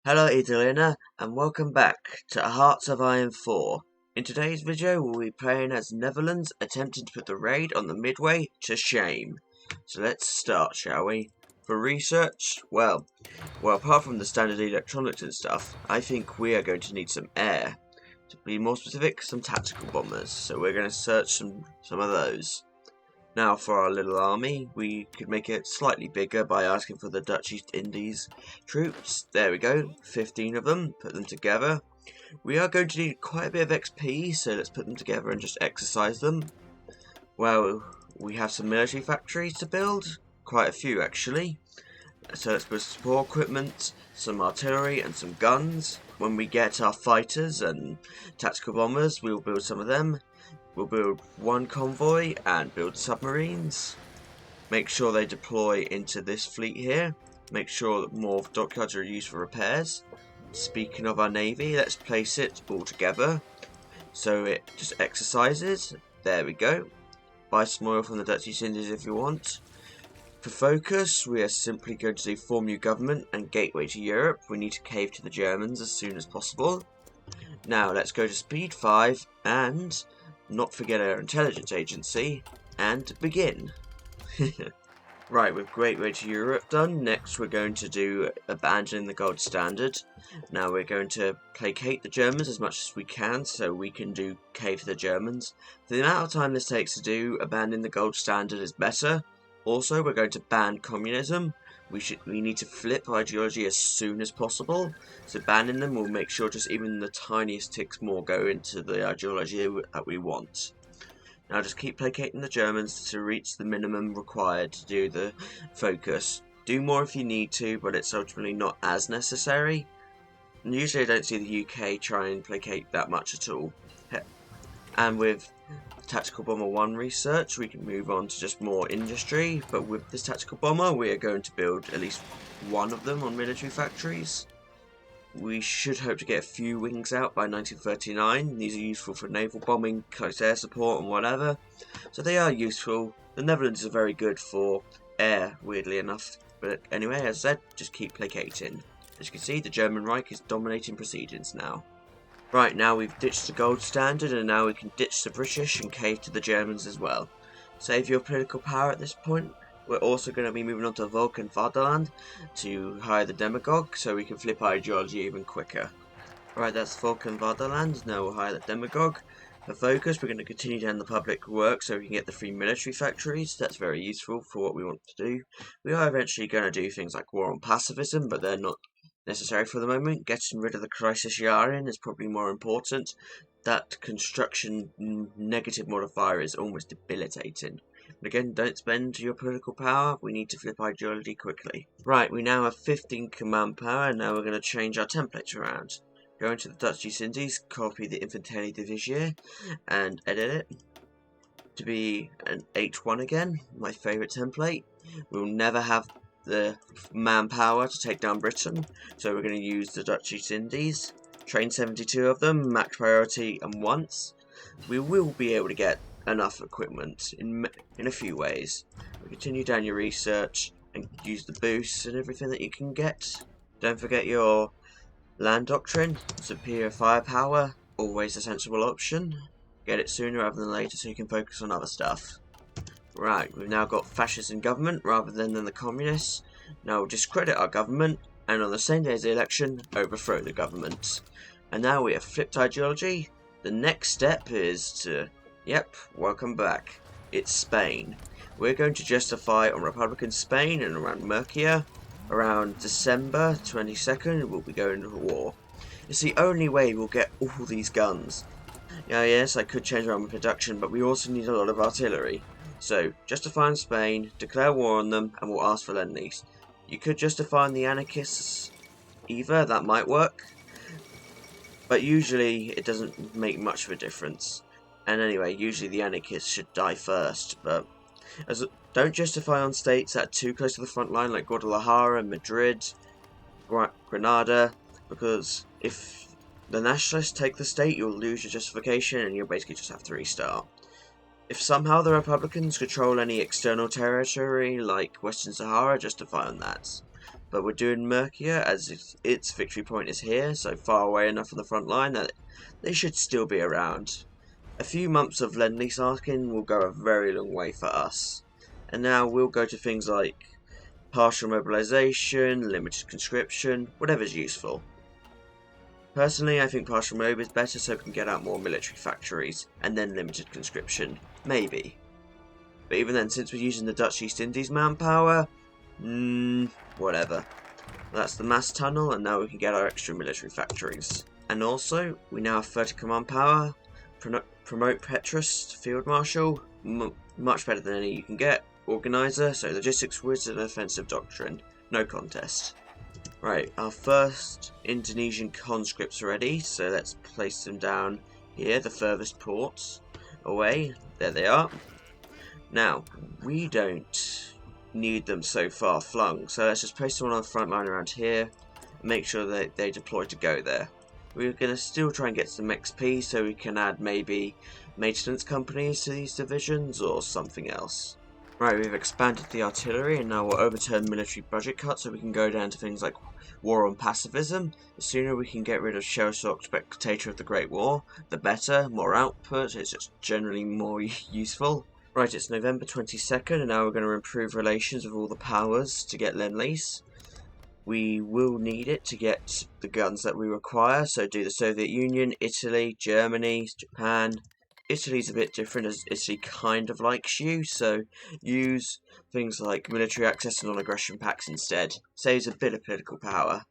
Hello Idolina, and welcome back to Hearts of Iron 4. In today's video we'll be playing as Netherlands attempting to put the raid on the Medway to shame. So let's start, shall we? For research, well, apart from the standard electronics and stuff, I think we are going to need some air. To be more specific, some tactical bombers, so we're going to search some of those. Now for our little army, we could make it slightly bigger by asking for the Dutch East Indies troops. There we go, 15 of them, put them together. We are going to need quite a bit of XP, so let's put them together and just exercise them. Well, we have some military factories to build, quite a few actually. So let's put support equipment, some artillery and some guns. When we get our fighters and tactical bombers, we'll build some of them. We'll build one convoy and build submarines. Make sure they deploy into this fleet here. Make sure that more dockyards are used for repairs. Speaking of our navy, let's place it all together so it just exercises. There we go. Buy some oil from the Dutch East Indies if you want. For focus, we are simply going to do form new government and gateway to Europe. We need to cave to the Germans as soon as possible. Now let's go to speed 5 and not forget our intelligence agency, and begin. Right, with Gateway to Europe done, next we're going to do abandoning the gold standard. Now we're going to placate the Germans as much as we can, so we can do cave to the Germans. For the amount of time this takes to do, abandoning the gold standard is better. Also, we're going to ban communism. We need to flip ideology as soon as possible. So banning them will make sure just even the tiniest ticks more go into the ideology that we want. Now just keep placating the Germans to reach the minimum required to do the focus. Do more if you need to, but it's ultimately not as necessary. And usually I don't see the UK try and placate that much at all. And with Tactical Bomber 1 research, we can move on to just more industry, but with this tactical bomber we are going to build at least one of them on military factories. We should hope to get a few wings out by 1939. These are useful for naval bombing, close air support and whatever, so they are useful. The Netherlands are very good for air, weirdly enough, but anyway, as I said, just keep placating. As you can see, the German Reich is dominating proceedings now. Right, now we've ditched the gold standard and now we can ditch the British and cave to the Germans as well. Save your political power at this point. We're also going to be moving on to Volk and Vaterland to hire the demagogue so we can flip ideology even quicker. Right, that's Volk and Vaterland. Now we'll hire the demagogue. For focus, we're going to continue down the public work so we can get the free military factories. That's very useful for what we want to do. We are eventually going to do things like war on pacifism, but they're not necessary for the moment. Getting rid of the crisis Yarin is probably more important. That construction negative modifier is almost debilitating. But again, don't spend your political power. We need to flip ideology quickly. Right, we now have 15 command power, and now we're going to change our templates around. Go into the Dutch East Indies, copy the Infanterie Divisie, and edit it to be an H1 again, my favourite template. We'll never have the manpower to take down Britain, so we're going to use the Dutch East Indies. Train 72 of them, max priority and once. We will be able to get enough equipment in a few ways. We continue down your research and use the boosts and everything that you can get. Don't forget your land doctrine, superior firepower, always a sensible option. Get it sooner rather than later so you can focus on other stuff. Right, we've now got fascists in government rather than the communists. Now we'll discredit our government and on the same day as the election, overthrow the government. And now we have flipped ideology. The next step is to, yep, welcome back. It's Spain. We're going to justify on Republican Spain and around Murcia. Around December 22nd, we'll be going to war. It's the only way we'll get all these guns. Yes, I could change around with production, but we also need a lot of artillery. So, justify in Spain, declare war on them, and we'll ask for lend-lease. You could justify on the anarchists either, that might work. But usually, it doesn't make much of a difference. And anyway, usually the anarchists should die first, but don't justify on states that are too close to the front line, like Guadalajara, Madrid, Granada, because if the nationalists take the state, you'll lose your justification and you'll basically just have to restart. If somehow the Republicans control any external territory, like Western Sahara, justify on that. but we're doing murkier as its victory point is here, so far away enough from the front line that they should still be around. A few months of Lend-Lease arcing will go a very long way for us. And now we'll go to things like partial mobilization, limited conscription, whatever's useful. Personally, I think partial mob is better so we can get out more military factories, and then limited conscription. Maybe. But even then, since we're using the Dutch East Indies manpower, whatever. That's the mass tunnel, and now we can get our extra military factories. And also, we now have 30 command power, promote Petrus to Field Marshal, much better than any you can get, Organizer, so logistics wizard and offensive doctrine, no contest. Right, our first Indonesian conscripts are ready, so let's place them down here, the furthest ports away. There they are. Now, we don't need them so far flung, so let's just place them on the front line around here and make sure that they deploy to go there. We're going to still try and get some XP so we can add maybe maintenance companies to these divisions or something else. Right, we've expanded the artillery and now we'll overturn military budget cuts so we can go down to things like war on pacifism. The sooner we can get rid of shell-shocked spectator of the Great War, the better. More output, it's just generally more useful. Right, it's November 22nd and now we're going to improve relations with all the powers to get Lend-Lease. We will need it to get the guns that we require, so do the Soviet Union, Italy, Germany, Japan. Italy's a bit different as Italy kind of likes you, so use things like military access and non-aggression pacts instead. Saves a bit of political power.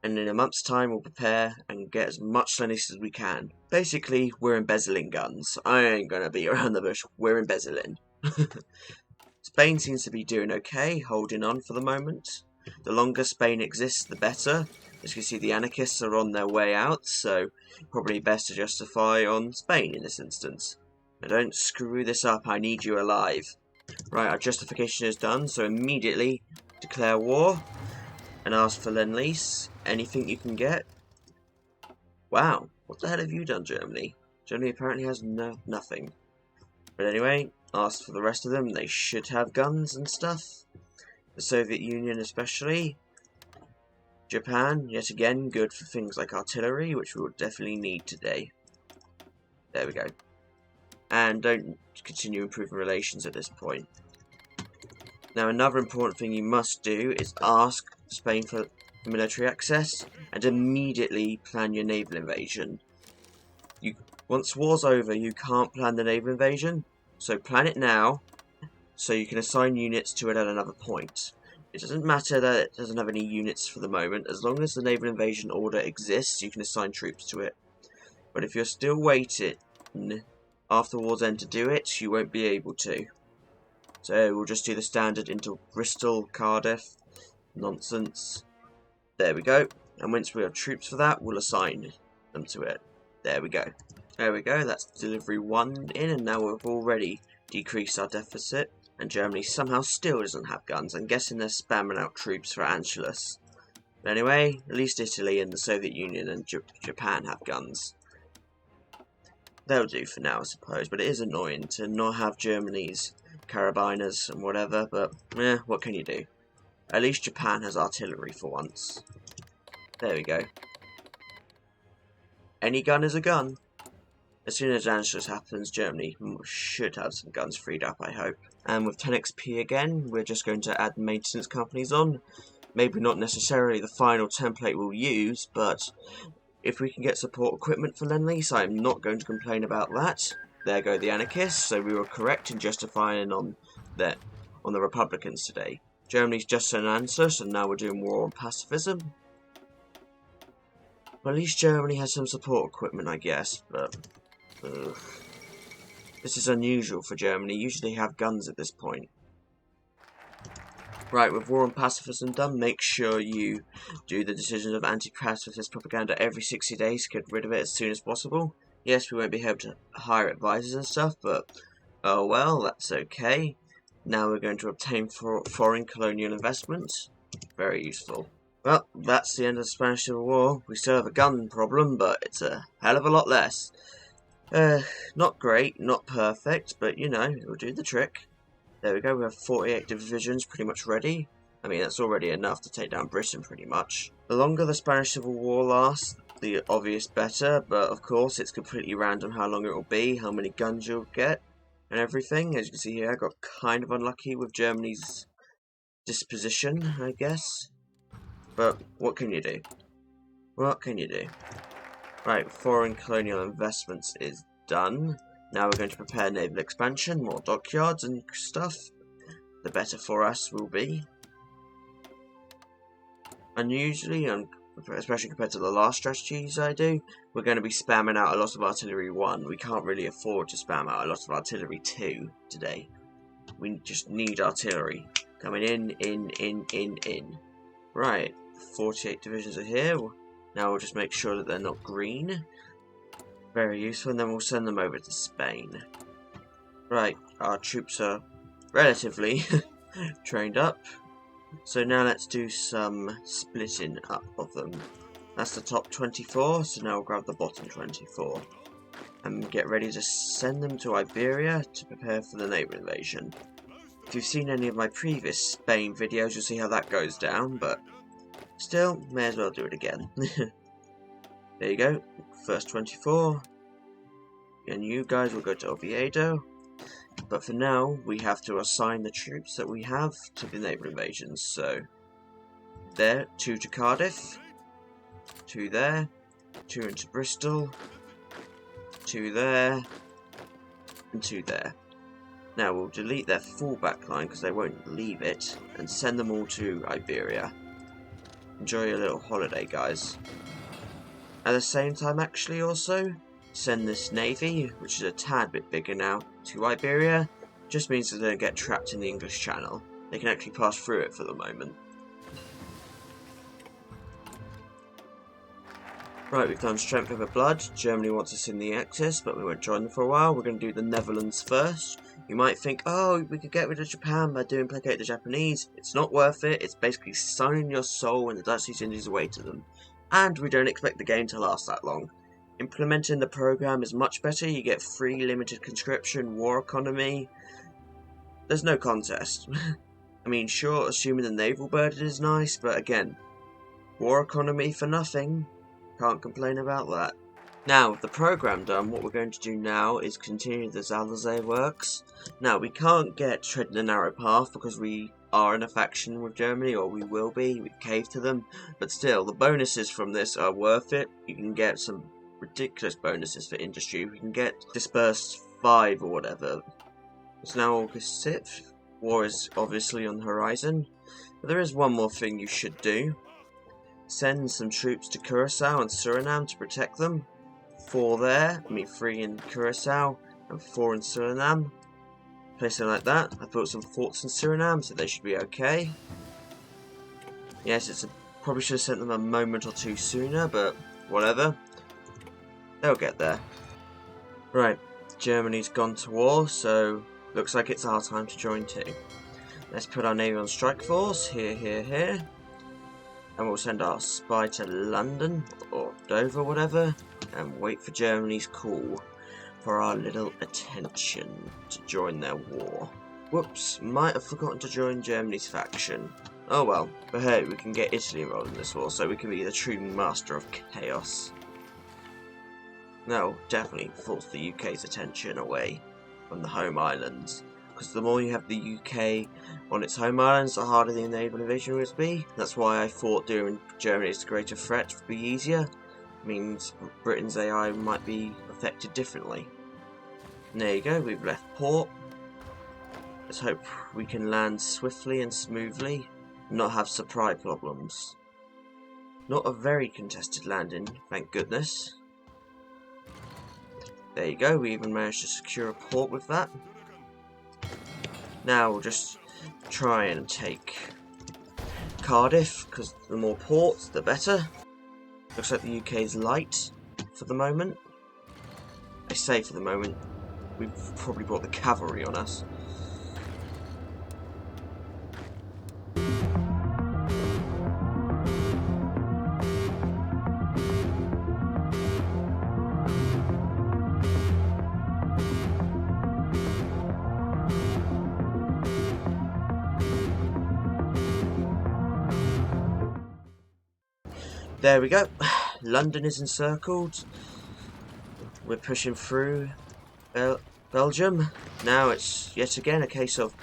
And in a month's time we'll prepare and get as much Lend-Lease as we can. Basically, we're embezzling guns. I ain't gonna be around the bush, we're embezzling. Spain seems to be doing okay, holding on for the moment. The longer Spain exists, the better. As you can see, the anarchists are on their way out, so probably best to justify on Spain in this instance. Now don't screw this up, I need you alive. Right, our justification is done, so immediately declare war and ask for Lend-Lease. Anything you can get. Wow, what the hell have you done, Germany? Germany apparently has nothing. But anyway, ask for the rest of them, they should have guns and stuff. The Soviet Union especially. Japan, yet again, good for things like artillery, which we will definitely need today. There we go. And don't continue improving relations at this point. Now, another important thing you must do is ask Spain for military access, and immediately plan your naval invasion. Once war's over, you can't plan the naval invasion, so plan it now, so you can assign units to it at another point. It doesn't matter that it doesn't have any units for the moment, as long as the naval invasion order exists, you can assign troops to it. But if you're still waiting after war's end to do it, you won't be able to. So we'll just do the standard into Bristol, Cardiff, nonsense. There we go. And once we have troops for that, we'll assign them to it. There we go. There we go, that's delivery 1 in, and now we've already decreased our deficit. And Germany somehow still doesn't have guns. I'm guessing they're spamming out troops for Anschluss. But anyway, at least Italy and the Soviet Union and Japan have guns. They'll do for now, I suppose, but it is annoying to not have Germany's carabiners and whatever, but what can you do? At least Japan has artillery for once. There we go. Any gun is a gun. As soon as Anschluss happens, Germany should have some guns freed up, I hope. And with 10 XP again, we're just going to add maintenance companies on. Maybe not necessarily the final template we'll use, but if we can get support equipment for Lend-Lease, I'm not going to complain about that. There go the anarchists, so we were correct in justifying on the Republicans today. Germany's just an answer, so now we're doing war on pacifism. Well, at least Germany has some support equipment, I guess, but this is unusual for Germany. Usually they have guns at this point. Right, with war on pacifism done, make sure you do the decision of anti-pacifist propaganda every 60 days to get rid of it as soon as possible. Yes, we won't be able to hire advisors and stuff, but oh well, that's okay. Now we're going to obtain foreign colonial investment. Very useful. Well, that's the end of the Spanish Civil War. We still have a gun problem, but it's a hell of a lot less. Not great, not perfect, but you know, it'll do the trick. There we go, we have 48 divisions pretty much ready. I mean, that's already enough to take down Britain pretty much. The longer the Spanish Civil War lasts, the obvious better, but of course it's completely random how long it will be, how many guns you'll get, and everything. As you can see here, I got kind of unlucky with Germany's disposition, I guess. But what can you do? What can you do? Right, foreign colonial investments is done. Now we're going to prepare naval expansion, more dockyards and stuff. The better for us will be. Unusually, especially compared to the last strategies I do, we're going to be spamming out a lot of artillery 1. We can't really afford to spam out a lot of artillery 2 today. We just need artillery. Coming in. Right, 48 divisions are here. Now we'll just make sure that they're not green. Very useful, and then we'll send them over to Spain. Right, our troops are relatively trained up. So now let's do some splitting up of them. That's the top 24, so now we'll grab the bottom 24. And get ready to send them to Iberia to prepare for the naval invasion. If you've seen any of my previous Spain videos, you'll see how that goes down, but still, may as well do it again. There you go, first 24. And you guys will go to Oviedo. But for now, we have to assign the troops that we have to the naval invasions. So, there, 2 to Cardiff, 2 there, 2 into Bristol, 2 there, and 2 there. Now we'll delete their fallback line because they won't leave it, and send them all to Iberia. Enjoy your little holiday, guys. At the same time, actually, also, send this navy, which is a tad bit bigger now, to Iberia. Just means that they don't get trapped in the English Channel. They can actually pass through it for the moment. Right, we've done strength over blood. Germany wants us in the Axis, but we won't join them for a while. We're going to do the Netherlands first. You might think, oh, we could get rid of Japan by doing placate the Japanese. It's not worth it. It's basically signing your soul and the Dutch East Indies away to them. And we don't expect the game to last that long. Implementing the program is much better. You get free limited conscription, war economy. There's no contest. I mean, sure, assuming the naval burden is nice, but again, war economy for nothing. Can't complain about that. Now, with the program done, what we're going to do now is continue the Zalazay works. Now, we can't get treading the narrow path because we are in a faction with Germany, or we will be. We cave to them, but still, the bonuses from this are worth it. You can get some ridiculous bonuses for industry. We can get dispersed 5 or whatever. It's now August 6th. War is obviously on the horizon, but there is one more thing you should do. Send some troops to Curacao and Suriname to protect them. 4 there, 3 in Curacao and 4 in Suriname. Place it like that. I built some forts in Suriname, so they should be okay. Yes, probably should have sent them a moment or 2 sooner, but whatever. They'll get there. Right, Germany's gone to war, so looks like it's our time to join too. Let's put our navy on strike force, here. And we'll send our spy to London, or Dover, whatever, and wait for Germany's call for our little attention to join their war. Whoops, might have forgotten to join Germany's faction. Oh well, but hey, we can get Italy involved in this war, so we can be the true master of chaos. No, definitely force the UK's attention away from the home islands. Because the more you have the UK on its home islands, the harder the naval invasion will be. That's why I thought doing Germany as the greater threat would be easier. It means Britain's AI might be affected differently. And there you go, we've left port. Let's hope we can land swiftly and smoothly, and not have supply problems. Not a very contested landing, thank goodness. There you go, we even managed to secure a port with that. Now we'll just try and take Cardiff, because the more ports, the better. Looks like the UK is light for the moment. I say for the moment, we've probably brought the cavalry on us. There we go. London is encircled. We're pushing through Belgium. Now it's yet again a case of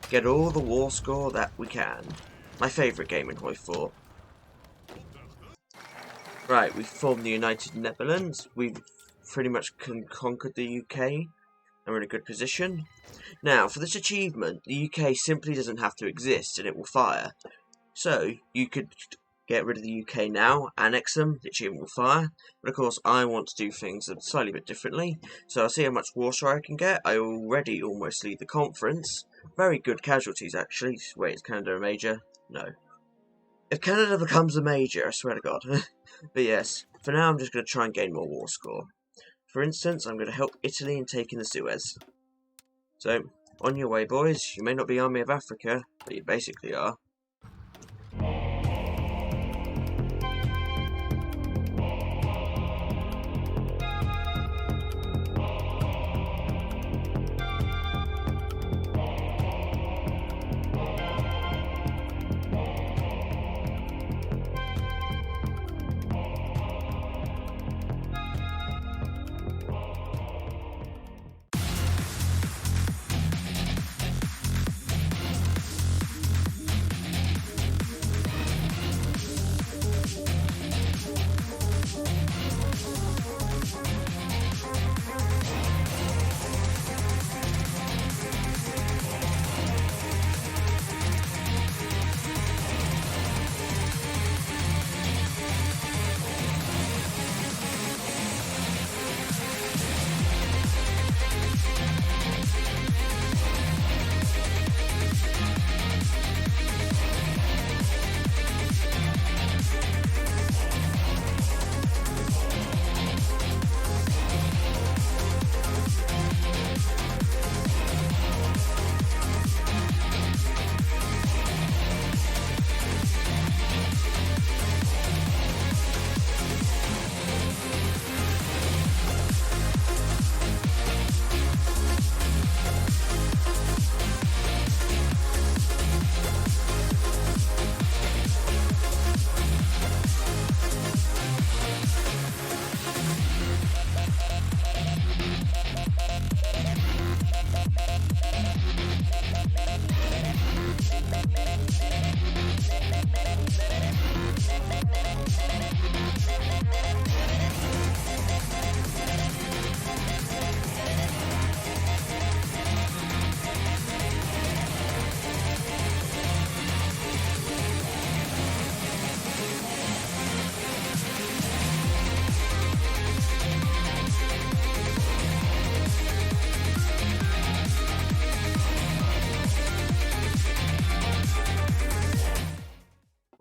get all the war score that we can. My favourite game in HOI4. Right, we've formed the United Netherlands. We've pretty much conquered the UK. And we're in a good position. Now, for this achievement, the UK simply doesn't have to exist and it will fire. So, you could get rid of the UK now, annex them, the achievement will fire. But of course, I want to do things a slightly bit differently. So I'll see how much war score I can get. I already almost lead the conference. Very good casualties, actually. Wait, is Canada a major? No. If Canada becomes a major, I swear to God. But yes, for now I'm just going to try and gain more war score. For instance, I'm going to help Italy in taking the Suez. So, on your way, boys. You may not be Army of Africa, but you basically are.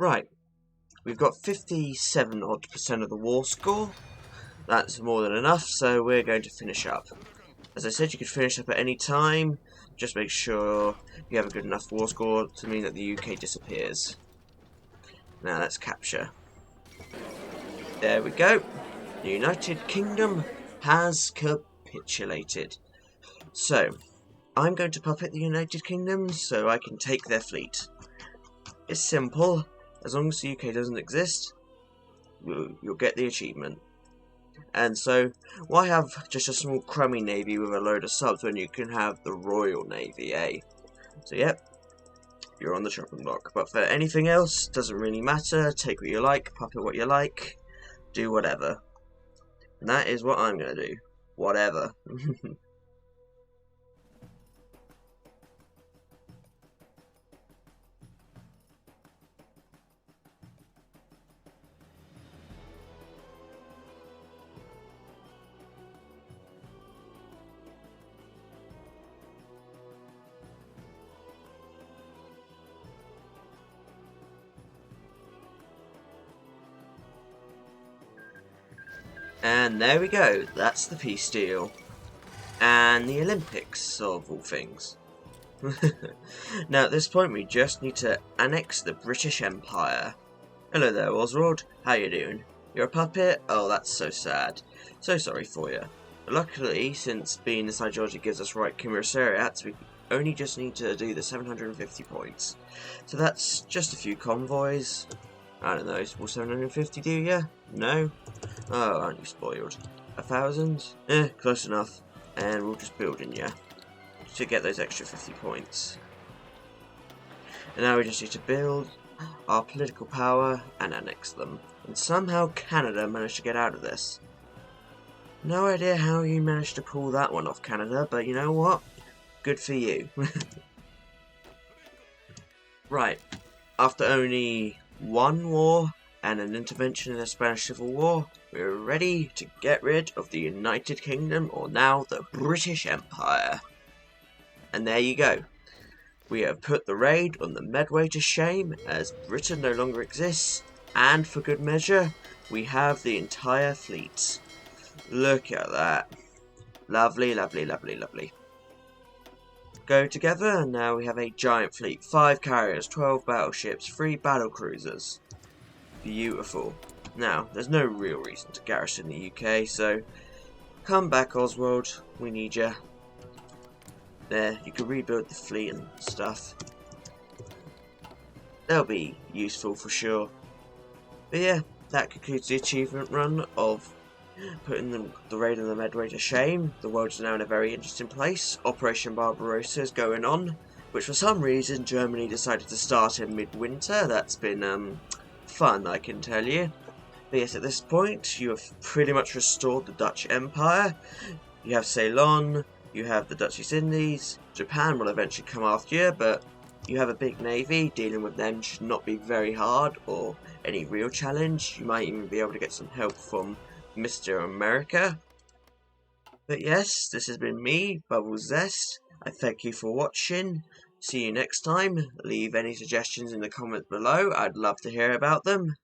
Right, we've got 57% odd of the war score. That's more than enough, so we're going to finish up. As I said, you could finish up at any time. Just make sure you have a good enough war score to mean that the UK disappears. Now let's capture. There we go. The United Kingdom has capitulated. So, I'm going to puppet the United Kingdom so I can take their fleet. It's simple. As long as the UK doesn't exist, you'll get the achievement. And so, why have just a small crummy navy with a load of subs when you can have the Royal Navy, eh? So yep, you're on the chopping block. But for anything else, doesn't really matter. Take what you like, puppet what you like, do whatever. And that is what I'm going to do. Whatever. And there we go, that's the peace deal. And the Olympics, of all things. Now at this point we just need to annex the British Empire. Hello there, Oswald, how you doing? You're a puppet? Oh, that's so sad. So sorry for you. But luckily, since being this ideology gives us right commissariats, we only just need to do the 750 points. So that's just a few convoys. I don't know, will 750 do ya? No? Oh, aren't you spoiled? 1,000? Close enough. And we'll just build in ya to get those extra 50 points. And now we just need to build our political power and annex them. And somehow Canada managed to get out of this. No idea how you managed to pull that one off, Canada, but you know what? Good for you. Right, after only one war and an intervention in the Spanish Civil War, we're ready to get rid of the United Kingdom, or now the British Empire. And there you go. We have put the raid on the Medway to shame, as Britain no longer exists, and for good measure, we have the entire fleet. Look at that. Lovely, lovely, lovely, lovely. Go together, and now we have a giant fleet. 5 carriers, 12 battleships, 3 battle cruisers. Beautiful. Now, there's no real reason to garrison the UK, so come back, Oswald. We need you. There, you can rebuild the fleet and stuff. They'll be useful for sure. But yeah, that concludes the achievement run of putting the raid on the Medway to shame. The world's now in a very interesting place. Operation Barbarossa is going on, which for some reason Germany decided to start in midwinter. That's been fun, I can tell you. But yes, at this point, you have pretty much restored the Dutch Empire. You have Ceylon, you have the Dutch East Indies. Japan will eventually come after you, but you have a big navy. Dealing with them should not be very hard or any real challenge. You might even be able to get some help from Mr. America. But yes, this has been me, Bubble Zest. I thank you for watching. See you next time. Leave any suggestions in the comments below. I'd love to hear about them.